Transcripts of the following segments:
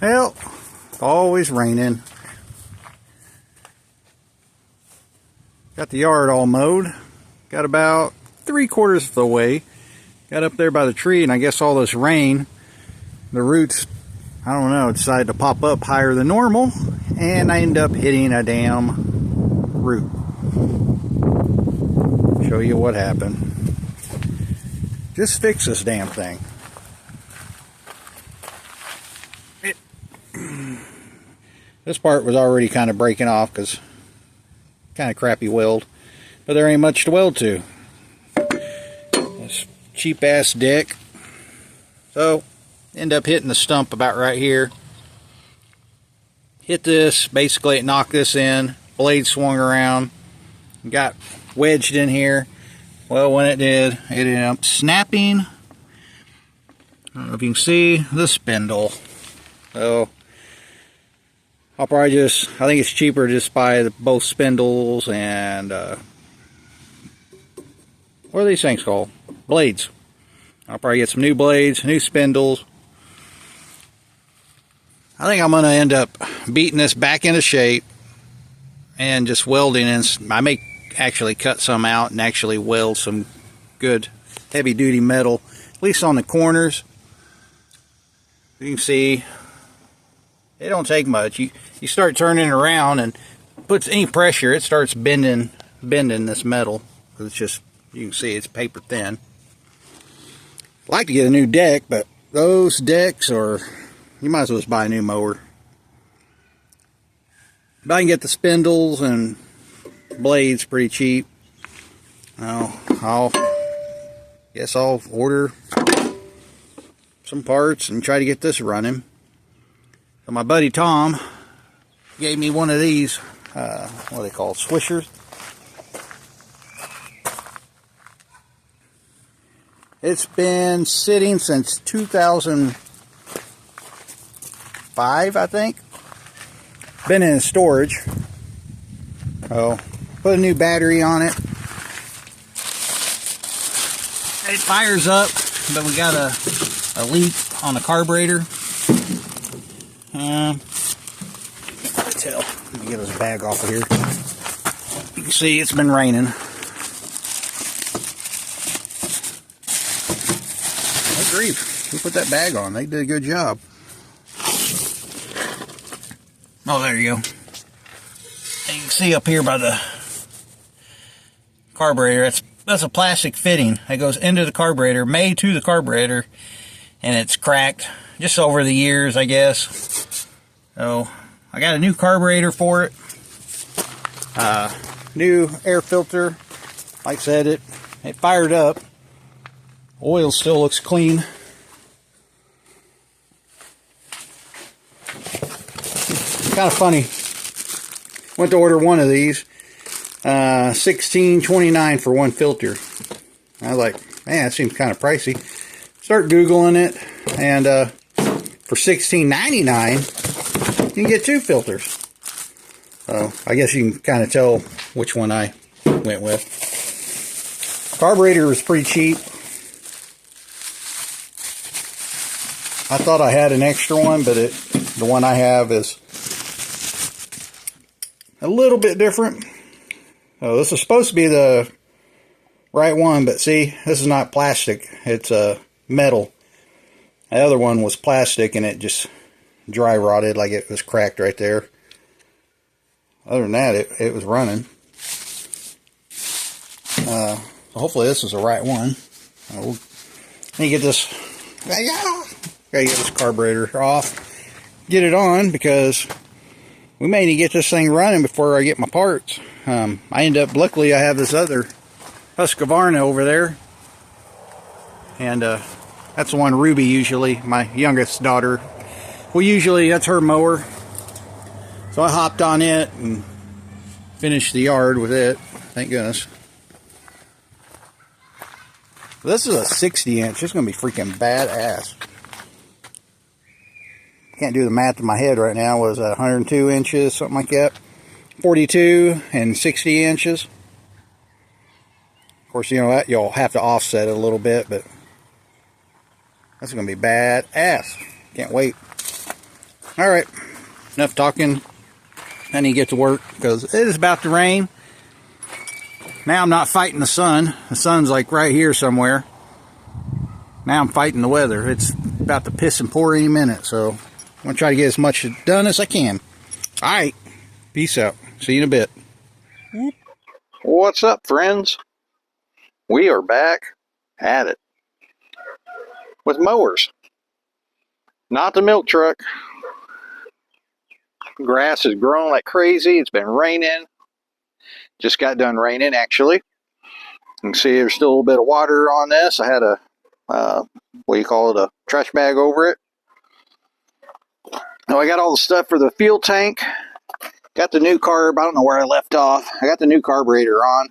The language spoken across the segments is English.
Well, always raining. Got the yard all mowed. Got about 3/4 of the way. Got up there by the tree, and I guess all this rain, the roots, I don't know, decided to pop up higher than normal, and I ended up hitting a damn root. Show you what happened. Just fix this damn thing. This part was already kind of breaking off because kind of crappy weld, but there ain't much to weld to. This cheap ass deck. So end up hitting the stump about right here. Hit this, basically it knocked this in, blade swung around, got wedged in here. Well, when it did, it ended up snapping. I don't know if you can see the spindle. So I'll probably I think it's cheaper to just buy both spindles and what are these things called? Blades. I'll probably get some new blades, new spindles. I think I'm going to end up beating this back into shape and just welding, and I may actually cut some out and actually weld some good heavy duty metal, at least on the corners. You can see it don't take much. You start turning around and puts any pressure, it starts bending this metal. It's just, you can see it's paper thin. I'd like to get a new deck, but those decks are, you might as well just buy a new mower. But I can get the spindles and blades pretty cheap. Guess I'll order some parts and try to get this running. So my buddy Tom gave me one of these, what are they called, Swishers. It's been sitting since 2005, I think. Been in storage. So, put a new battery on it. It fires up, but we got a leak on the carburetor. Let me get this bag off of here. You can see it's been raining. Oh grief, who put that bag on? They did a good job. Oh, there you go. And you can see up here by the carburetor, that's a plastic fitting that goes into the carburetor, made to the carburetor, and it's cracked just over the years, I guess. So I got a new carburetor for it, new air filter. Like I said, it fired up. Oil still looks clean. Kind of funny. Went to order one of these, $16.29 for one filter. I was like, man, that seems kind of pricey. Start Googling it, and for $16.99, you can get two filters. So I guess you can kind of tell which one I went with. Carburetor was pretty cheap. I thought I had an extra one, but the one I have is a little bit different. Oh, this is supposed to be the right one, but see, this is not plastic. It's metal. The other one was plastic, and it just dry rotted, like it was cracked right there. Other than that, it was running. Hopefully this is the right one. Let me get this. Gotta get this carburetor off. Get it on, because we may need to get this thing running before I get my parts. Luckily I have this other Husqvarna over there. And that's the one Ruby usually, my youngest daughter. Well, usually that's her mower. So I hopped on it and finished the yard with it. Thank goodness. This is a 60-inch. It's going to be freaking badass. Can't do the math in my head right now. Was that 102 inches, something like that? 42 and 60 inches. course, you know what? You'll have to offset it a little bit, but that's going to be bad ass. Can't wait. All right, enough talking. I need to get to work because it is about to rain. Now I'm not fighting the sun. The sun's like right here somewhere. Now I'm fighting the weather. It's about to piss and pour any minute, so I'm going to try to get as much done as I can. All right, peace out. See you in a bit. What's up, friends? We are back at it with mowers. Not the milk truck. Grass is growing like crazy. It's been raining. Just got done raining, actually. You can see there's still a little bit of water on this. I had a, what do you call it, a trash bag over it. Now I got all the stuff for the fuel tank. Got the new carb. I don't know where I left off. I got the new carburetor on.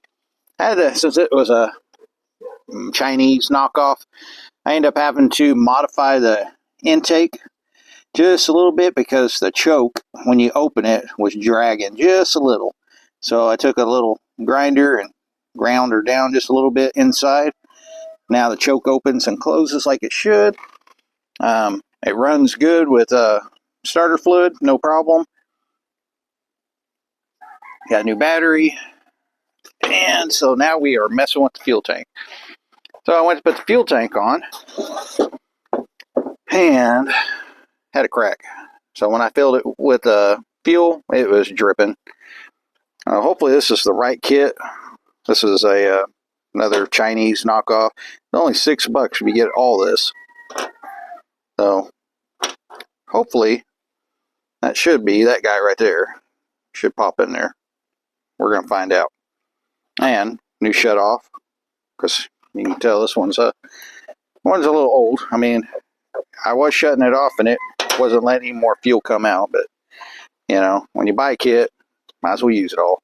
I had to, since it was a Chinese knockoff, I ended up having to modify the intake just a little bit because the choke, when you open it, was dragging just a little. So I took a little grinder and ground her down just a little bit inside. Now the choke opens and closes like it should. It runs good with starter fluid, no problem. Got a new battery. And so now we are messing with the fuel tank. So I went to put the fuel tank on and had a crack. So when I filled it with fuel, it was dripping. Hopefully this is the right kit. This is a another Chinese knockoff. It's only $6 if you get all this. So hopefully that should be that guy right there. Should pop in there. We're gonna find out. And new shut off, because you can tell this one's a little old. I mean, I was shutting it off and it wasn't letting any more fuel come out, but you know, when you buy a kit, might as well use it all.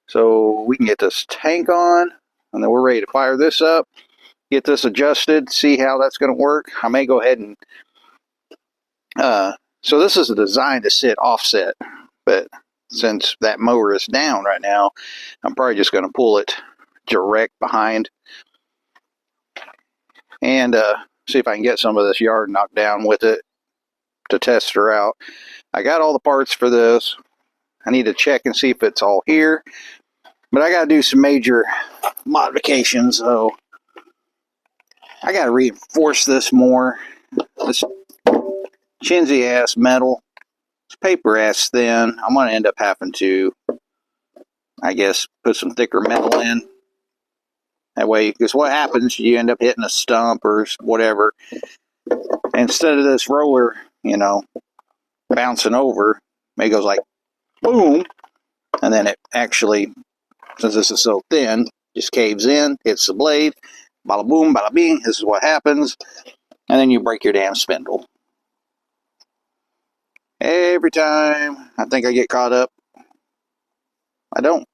So we can get this tank on, and then we're ready to fire this up, get this adjusted, see how that's going to work. I may go ahead and so this is designed to sit offset, but since that mower is down right now, I'm probably just going to pull it direct behind and see if I can get some of this yard knocked down with it to test her out. I got all the parts for this. I need to check and see if it's all here, but I got to do some major modifications, so I got to reinforce this more. This chinsy ass metal, this paper ass thin. I'm going to end up having to, I guess, put some thicker metal in. That way, because what happens, you end up hitting a stump or whatever. Instead of this roller, you know, bouncing over, it goes like boom, and then it actually, since this is so thin, just caves in, hits the blade, bada boom, bada bing. This is what happens, and then you break your damn spindle. Every time I think I get caught up, I don't.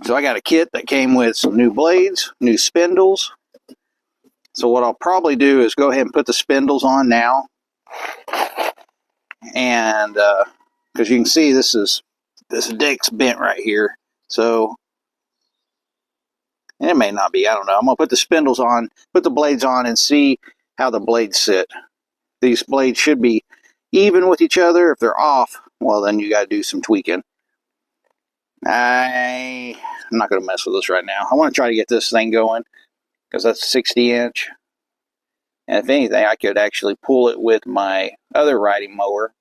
So I got a kit that came with some new blades, new spindles. So what I'll probably do is go ahead and put the spindles on now. And because you can see this dick's bent right here. So, and it may not be, I don't know. I'm going to put the spindles on, put the blades on, and see how the blades sit. These blades should be even with each other. If they're off, well, then you got to do some tweaking. I'm not going to mess with this right now. I want to try to get this thing going because that's 60-inch. And if anything, I could actually pull it with my other riding mower.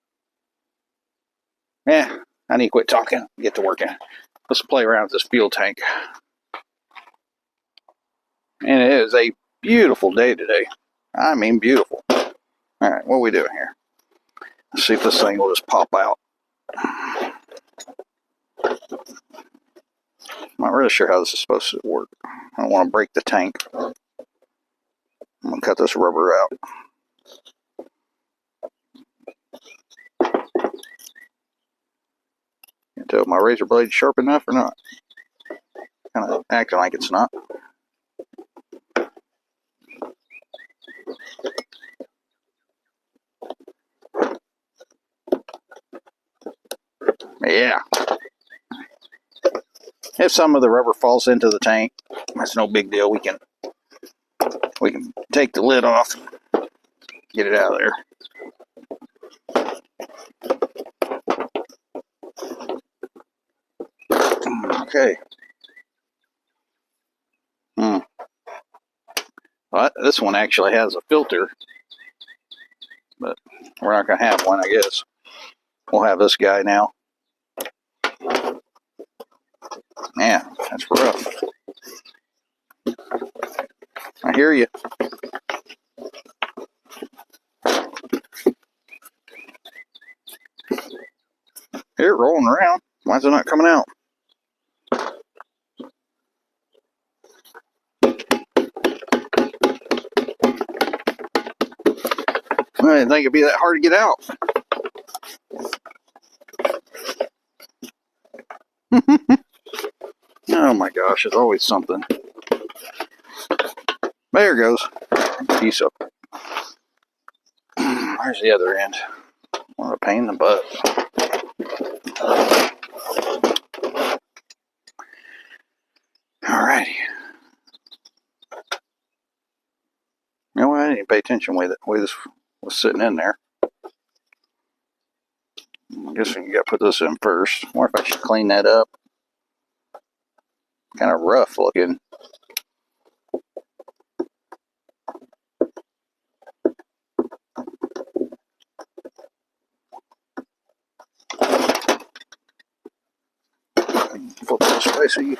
Yeah, I need to quit talking, get to working. Let's play around with this fuel tank. And it is a beautiful day today. I mean, beautiful. All right, what are we doing here? Let's see if this thing will just pop out. I'm not really sure how this is supposed to work. I don't want to break the tank. I'm going to cut this rubber out. Can't tell if my razor blade is sharp enough or not. Kind of acting like it's not. Yeah. If some of the rubber falls into the tank, that's no big deal. We can take the lid off, get it out of there. Okay. Well, this one actually has a filter, but we're not going to have one, I guess. We'll have this guy now. Man, that's rough. I hear you. Here, rolling around. Why is it not coming out? I didn't think it'd be that hard to get out. Oh my gosh, it's always something. There it goes. Piece of. There's the other end. What a pain in the butt. Alrighty. You know what? I didn't pay attention the way this was sitting in there. I guess we got to put this in first. I wonder if I should clean that up. Kind of rough looking. Flip this way so you.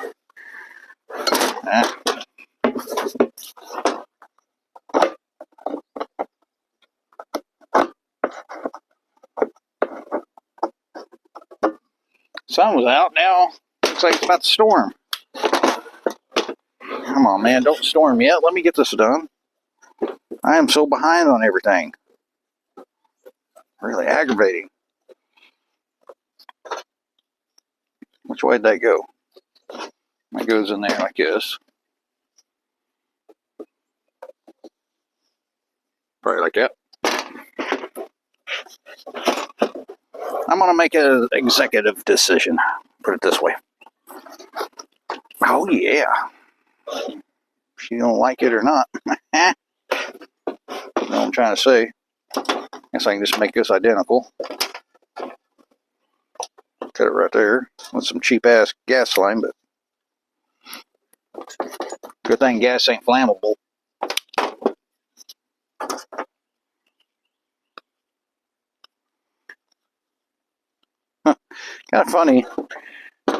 Sun was out now. Looks like it's about to storm. Come on, man. Don't storm yet. Let me get this done. I am so behind on everything. Really aggravating. Which way did that go? That goes in there like this. Probably like that. I'm going to make an executive decision. Put it this way. Oh, yeah. If you don't like it or not. You know what I'm trying to say. Guess I can just make this identical. Cut it right there with some cheap-ass gas line, but good thing gas ain't flammable. Kind of funny.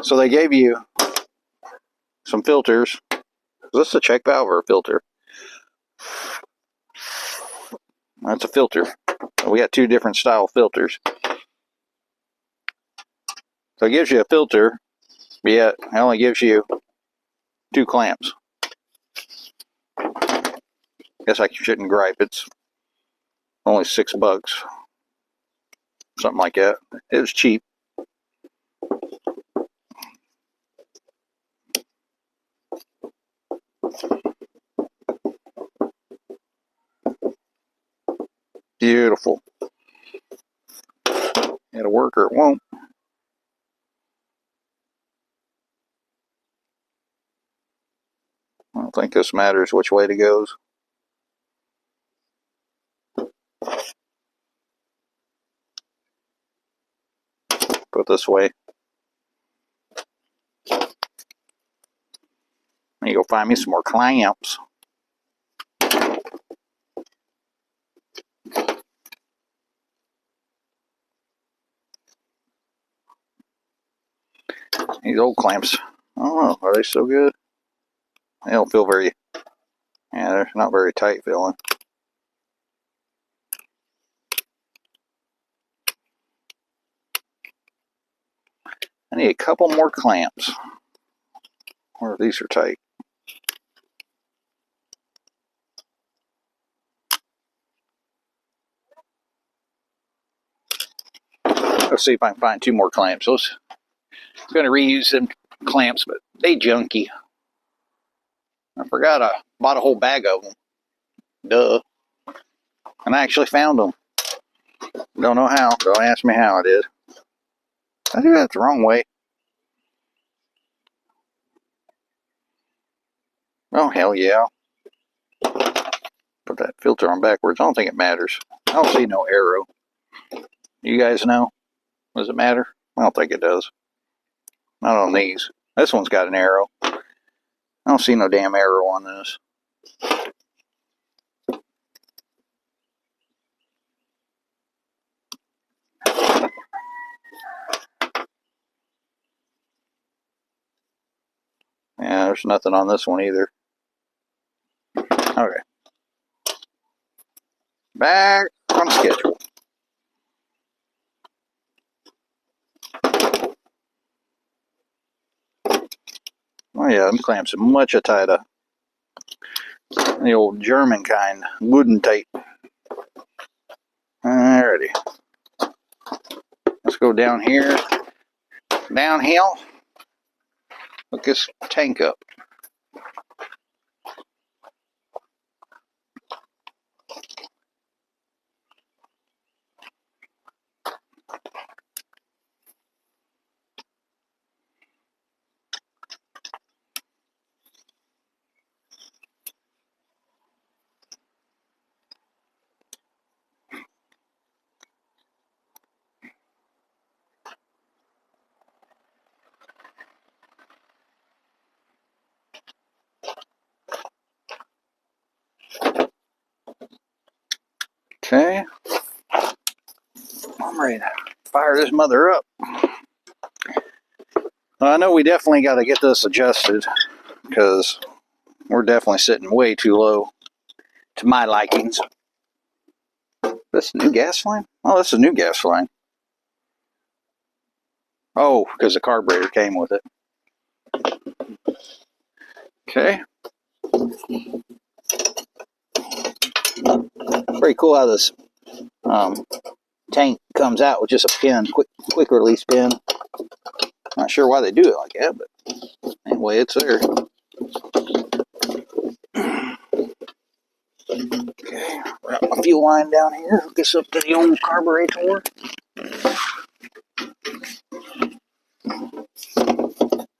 So they gave you some filters. Is this a check valve or a filter? That's a filter. We got two different style filters. So it gives you a filter, but yet it only gives you 2 clamps. Guess I shouldn't gripe. It's only $6. Something like that. It was cheap. Beautiful. It'll work or it won't. I don't think this matters which way it goes. Put it this way. Let me go find me some more clamps. These old clamps, I don't know, are they so good? They don't feel very, yeah, they're not very tight feeling. I need a couple more clamps. Or these are tight. Let's see if I can find 2 more clamps. I'm going to reuse them clamps, but they junky. I forgot I bought a whole bag of them. Duh. And I actually found them. Don't know how. Don't ask me how I did. I think that's the wrong way. Oh, hell yeah. Put that filter on backwards. I don't think it matters. I don't see no arrow. You guys know? Does it matter? I don't think it does. Not on these. This one's got an arrow. I don't see no damn arrow on this. Yeah, there's nothing on this one either. Okay. Back on schedule. Oh yeah, them clamps are much tighter. The old German kind, wooden tape. Alrighty. Let's go down here. Downhill. Hook this tank up. Okay. I'm ready to fire this mother up. I know we definitely got to get this adjusted because we're definitely sitting way too low to my likings. This new gas line? Oh, this is a new gas line. Oh, because the carburetor came with it. Okay. Pretty cool how this tank comes out with just a pin, quick release pin. Not sure why they do it like that, but anyway, it's there. Okay, wrap my fuel line down here. Hook this up to the old carburetor. Yeah,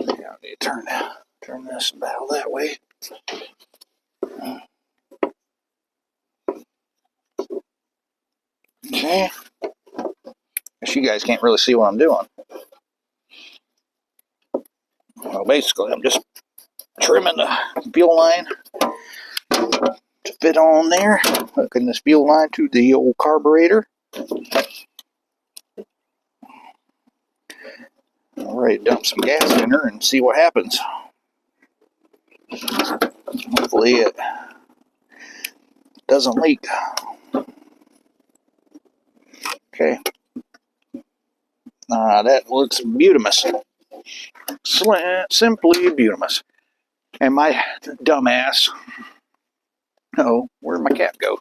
I need to turn this valve that way. Okay. Guess you guys can't really see what I'm doing. Well, basically, I'm just trimming the fuel line to fit on there. Hooking this fuel line to the old carburetor. I'm ready to dump some gas in her and see what happens. Hopefully it doesn't leak. Okay. That looks beautimous. Simply beautimous. And my dumbass. Oh, where'd my cap go?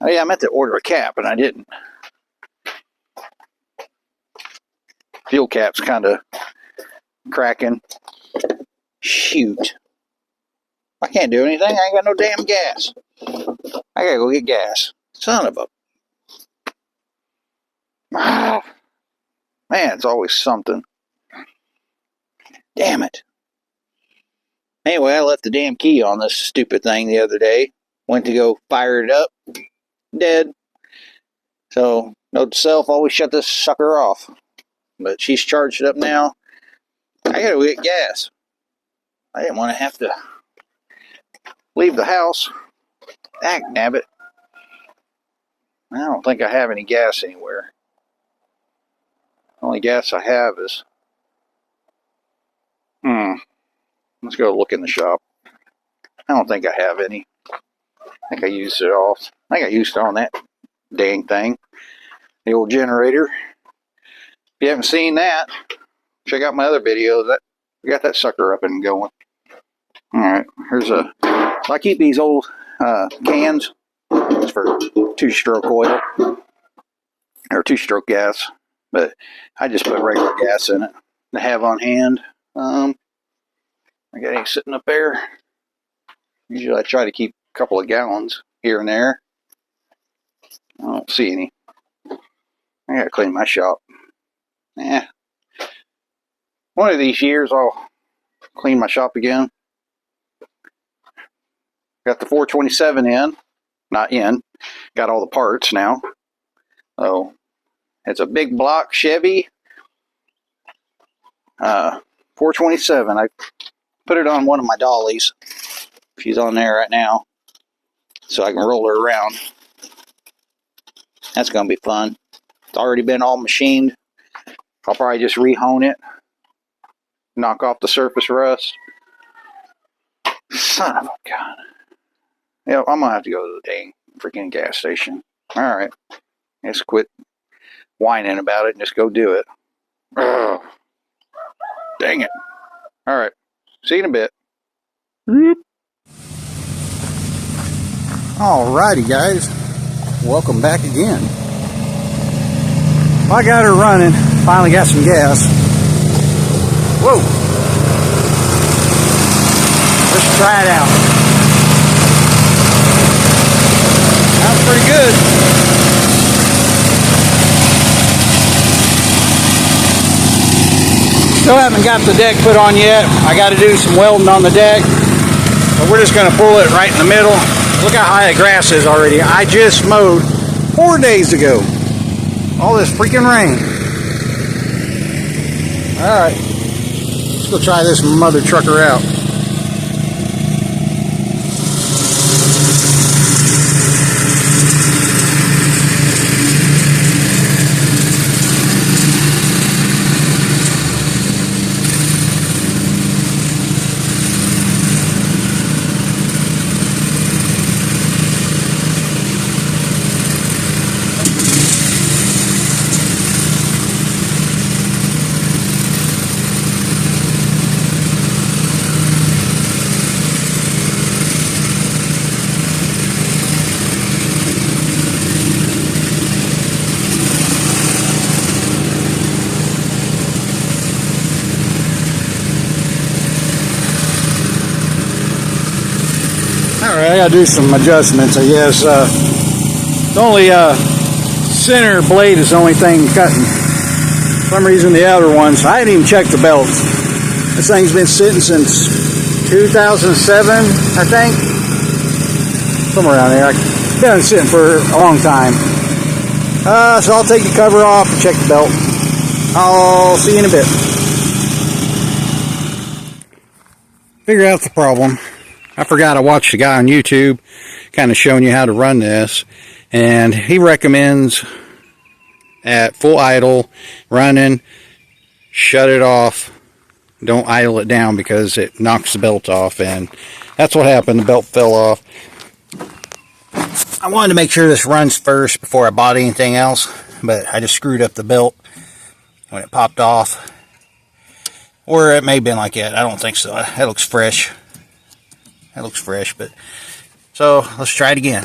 Oh yeah, I meant to order a cap and I didn't. Fuel cap's kind of cracking. Shoot. I can't do anything. I ain't got no damn gas. I gotta go get gas. Son of a... Ah, man, it's always something. Damn it. Anyway, I left the damn key on this stupid thing the other day. Went to go fire it up. Dead. So, note to self, always shut this sucker off. But she's charged it up now. I gotta go get gas. I didn't want to have to leave the house. Dag nabbit. I don't think I have any gas anywhere. The only gas I have is... Let's go look in the shop. I don't think I have any. I think I used it all. I think I used it on that dang thing. The old generator. If you haven't seen that, check out my other videos. I got that sucker up and going. Alright, here's a... I keep these old cans. It's for two-stroke oil. Or two-stroke gas. But I just put regular gas in it to have on hand. I got any sitting up there. Usually I try to keep a couple of gallons here and there. I don't see any. I gotta clean my shop. One of these years I'll clean my shop again. Got the 427 in. Not in. Got all the parts now. So it's a big block Chevy 427. I put it on one of my dollies. She's on there right now, so I can roll her around. That's going to be fun. It's already been all machined. I'll probably just rehone it, knock off the surface rust. Son of a gun. Yeah, I'm going to have to go to the dang freaking gas station. Alright. Let's quit whining about it and just go do it. Ugh. Dang it. Alright. See you in a bit. Alrighty, guys. Welcome back again. I got her running. Finally got some gas. Whoa. Let's try it out. Sounds pretty good. Still haven't got the deck put on yet. I got to do some welding on the deck. But we're just going to pull it right in the middle. Look how high the grass is already. I just mowed 4 days ago. All this freaking rain. Alright. Let's go try this mother trucker out. Alright, I gotta do some adjustments, I guess. The only center blade is the only thing cutting. For some reason the outer ones, I hadn't even checked the belts. This thing's been sitting since 2007, I think. Somewhere around there. It's been sitting for a long time. So I'll take the cover off and check the belt. I'll see you in a bit. Figure out the problem. I forgot I watched a guy on YouTube kind of showing you how to run this, and he recommends at full idle running, shut it off, don't idle it down because it knocks the belt off, and that's what happened. The belt fell off. I wanted to make sure this runs first before I bought anything else, but I just screwed up the belt when it popped off, or it may have been like that. I don't think so. That looks fresh. That looks fresh, but so let's try it again.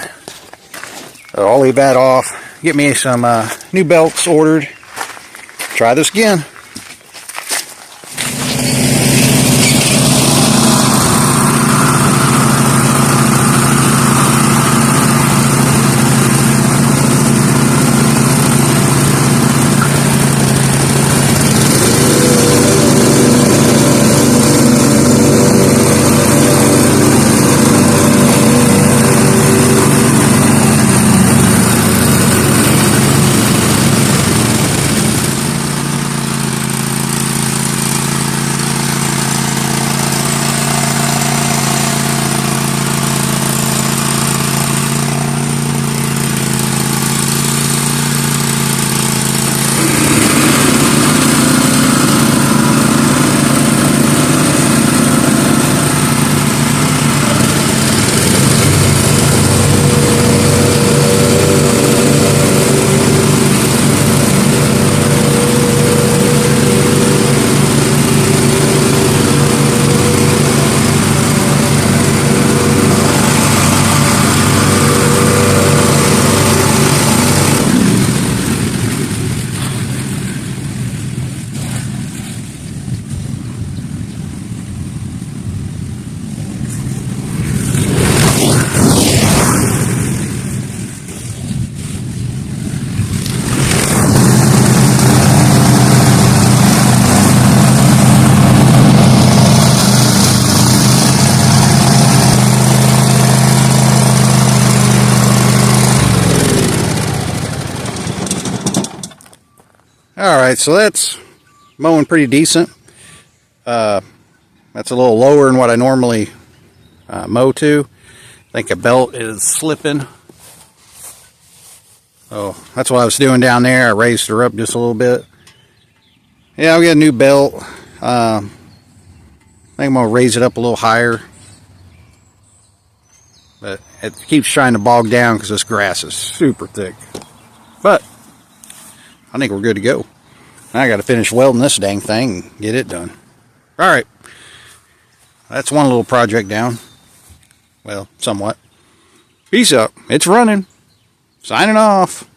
So I'll leave that off. Get me some new belts ordered. Try this again. Alright, so that's mowing pretty decent. That's a little lower than what I normally mow to. I think a belt is slipping. Oh, that's what I was doing down there. I raised her up just a little bit. Yeah, I'll get a new belt. I think I'm going to raise it up a little higher. But it keeps trying to bog down because this grass is super thick. But I think we're good to go. Now I got to finish welding this dang thing and get it done. Alright. That's one little project down. Well, somewhat. Peace out. It's running. Signing off.